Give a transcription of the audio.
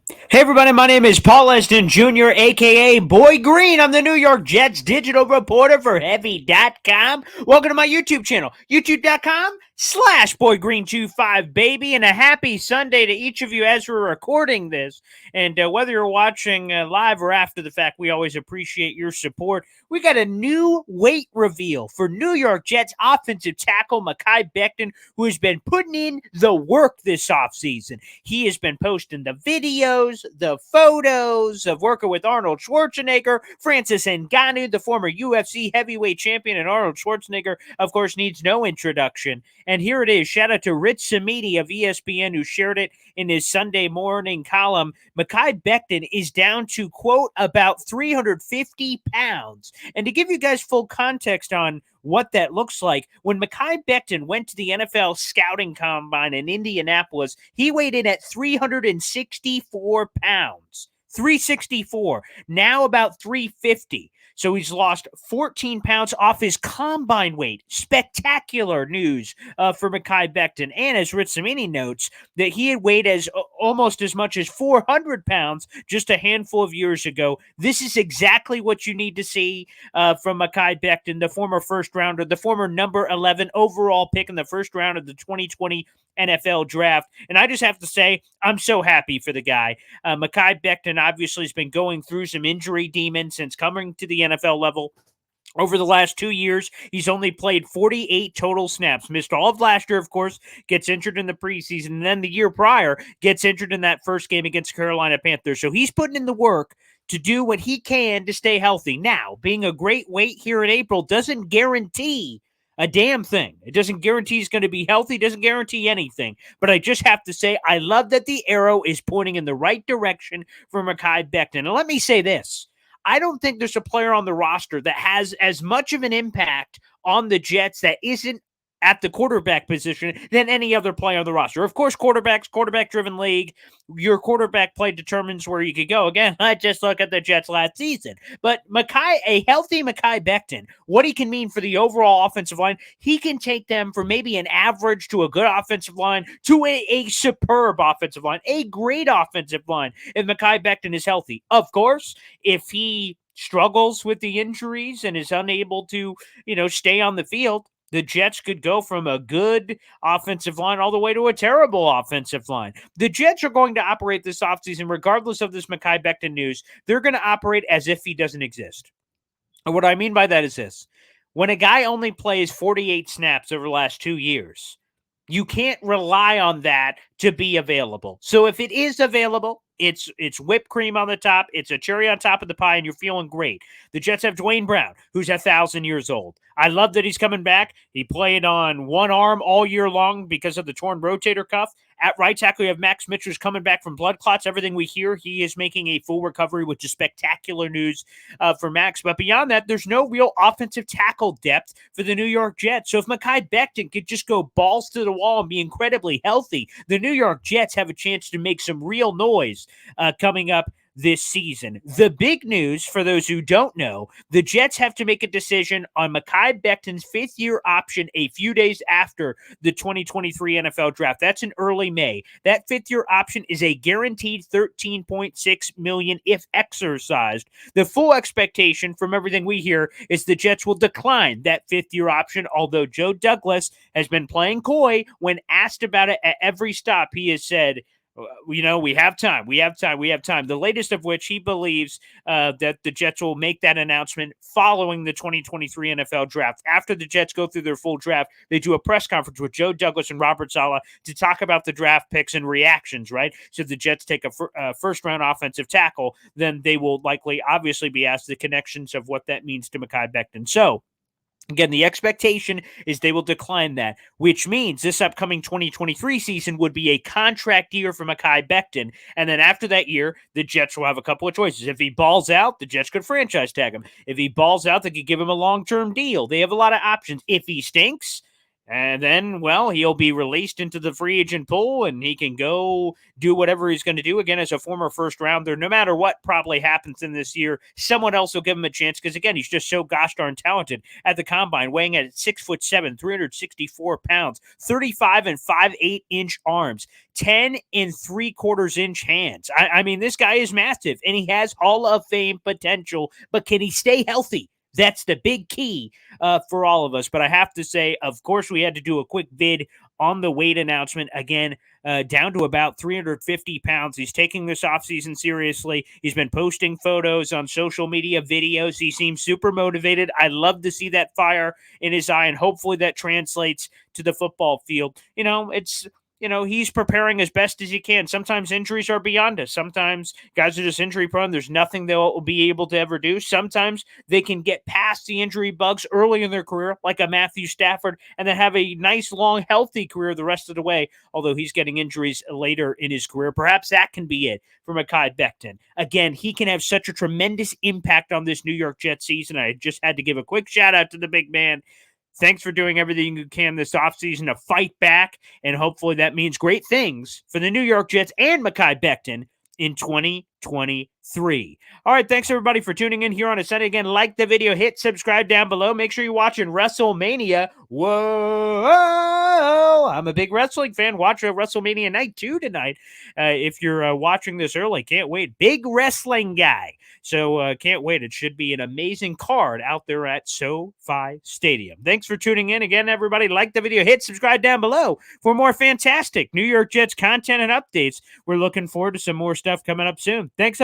Hey everybody, my name is Paul Eston Jr., aka Boy Green. I'm the New York Jets digital reporter for Heavy.com. Welcome to my YouTube channel, youtube.com/BoyGreen25, baby, and a happy Sunday to each of you as we're recording this. And whether you're watching live or after the fact, we always appreciate your support. We got a new weight reveal for New York Jets offensive tackle Mekhi Becton, who has been putting in the work this offseason. He has been posting the videos, the photos of working with Arnold Schwarzenegger, Francis Ngannou, the former UFC heavyweight champion, and Arnold Schwarzenegger, of course, needs no introduction. And here it is. Shout out to Rich Samiti of ESPN, who shared it in his Sunday morning column. Mekhi Becton is down to, quote, about 350 pounds. And to give you guys full context on what that looks like, when Mekhi Becton went to the NFL scouting combine in Indianapolis, he weighed in at 364 pounds. 364, now about 350. So he's lost 14 pounds off his combine weight. Spectacular news for Mekhi Becton. And as Rich Samini notes, that he had weighed almost as much as 400 pounds just a handful of years ago. This is exactly what you need to see from Mekhi Becton, the former first rounder, the former number 11 overall pick in the first round of the 2020 NFL draft. And I just have to say, I'm so happy for the guy. Mekhi Becton obviously has been going through some injury demons since coming to the NFL level. Over the last 2 years, he's only played 48 total snaps. Missed all of last year, of course, gets injured in the preseason, and then the year prior gets injured in that first game against Carolina Panthers. So he's putting in the work to do what he can to stay healthy. Now, being a great weight here in April doesn't guarantee a damn thing. It doesn't guarantee he's going to be healthy, doesn't guarantee anything. But I just have to say, I love that the arrow is pointing in the right direction for Mekhi Becton. And let me say this. I don't think there's a player on the roster that has as much of an impact on the Jets that isn't at the quarterback position than any other player on the roster. Of course, quarterback-driven league. Your quarterback play determines where you could go. Again, I just look at the Jets last season. But a healthy Mekhi Becton, what he can mean for the overall offensive line, he can take them from maybe an average to a good offensive line to a superb offensive line, a great offensive line if Mekhi Becton is healthy. Of course, if he struggles with the injuries and is unable to, stay on the field, the Jets could go from a good offensive line all the way to a terrible offensive line. The Jets are going to operate this offseason, regardless of this Mekhi Becton news. They're going to operate as if he doesn't exist. And what I mean by that is this. When a guy only plays 48 snaps over the last 2 years, you can't rely on that to be available. So if it is available, it's whipped cream on the top, it's a cherry on top of the pie, and you're feeling great. The Jets have Dwayne Brown, who's 1,000 years old. I love that he's coming back. He played on one arm all year long because of the torn rotator cuff. At right tackle, we have Max Mitchell's coming back from blood clots. Everything we hear, he is making a full recovery, which is spectacular news for Max. But beyond that, there's no real offensive tackle depth for the New York Jets. So if Mekhi Becton could just go balls to the wall and be incredibly healthy, the New York Jets have a chance to make some real noise coming up this season. The big news, for those who don't know, the Jets have to make a decision on Mekhi Becton's fifth-year option a few days after the 2023 NFL Draft. That's in early May. That fifth-year option is a guaranteed $13.6 million if exercised. The full expectation from everything we hear is the Jets will decline that fifth-year option, although Joe Douglas has been playing coy when asked about it at every stop. He has said, we have time. The latest of which he believes that the Jets will make that announcement following the 2023 NFL Draft. After the Jets go through their full draft, they do a press conference with Joe Douglas and Robert Saleh to talk about the draft picks and reactions, right? So if the Jets take a first-round offensive tackle, then they will likely, obviously, be asked the connections of what that means to Mekhi Becton. So, again, the expectation is they will decline that, which means this upcoming 2023 season would be a contract year for Mekhi Becton. And then after that year, the Jets will have a couple of choices. If he balls out, the Jets could franchise tag him. If he balls out, they could give him a long-term deal. They have a lot of options. If he stinks, And then, well, he'll be released into the free agent pool and he can go do whatever he's going to do. Again, as a former first rounder, no matter what probably happens in this year, someone else will give him a chance because, again, he's just so gosh darn talented at the combine, weighing at 6'7", 364 pounds, 35 and 5/8 inch arms, 10 and 3/4 inch hands. I mean, this guy is massive and he has Hall of Fame potential, but can he stay healthy? That's the big key for all of us. But I have to say, of course, we had to do a quick vid on the weight announcement. Again, down to about 350 pounds. He's taking this offseason seriously. He's been posting photos on social media, videos. He seems super motivated. I love to see that fire in his eye, and hopefully that translates to the football field. He's preparing as best as he can. Sometimes injuries are beyond us. Sometimes guys are just injury prone. There's nothing they'll be able to ever do. Sometimes they can get past the injury bugs early in their career, like a Matthew Stafford, and then have a nice, long, healthy career the rest of the way, although he's getting injuries later in his career. Perhaps that can be it for Mekhi Becton. Again, he can have such a tremendous impact on this New York Jets season. I just had to give a quick shout out to the big man. Thanks for doing everything you can this offseason to fight back, and hopefully that means great things for the New York Jets and Mekhi Becton in 2023. All right, thanks everybody for tuning in here on a Sunday. Again, like the video, hit subscribe down below. Make sure you're watching WrestleMania. Whoa! I'm a big wrestling fan. Watch WrestleMania Night 2 tonight. If you're watching this early, can't wait. Big wrestling guy. So can't wait. It should be an amazing card out there at SoFi Stadium. Thanks for tuning in. Again, everybody, like the video, hit subscribe down below for more fantastic New York Jets content and updates. We're looking forward to some more stuff coming up soon. Thanks.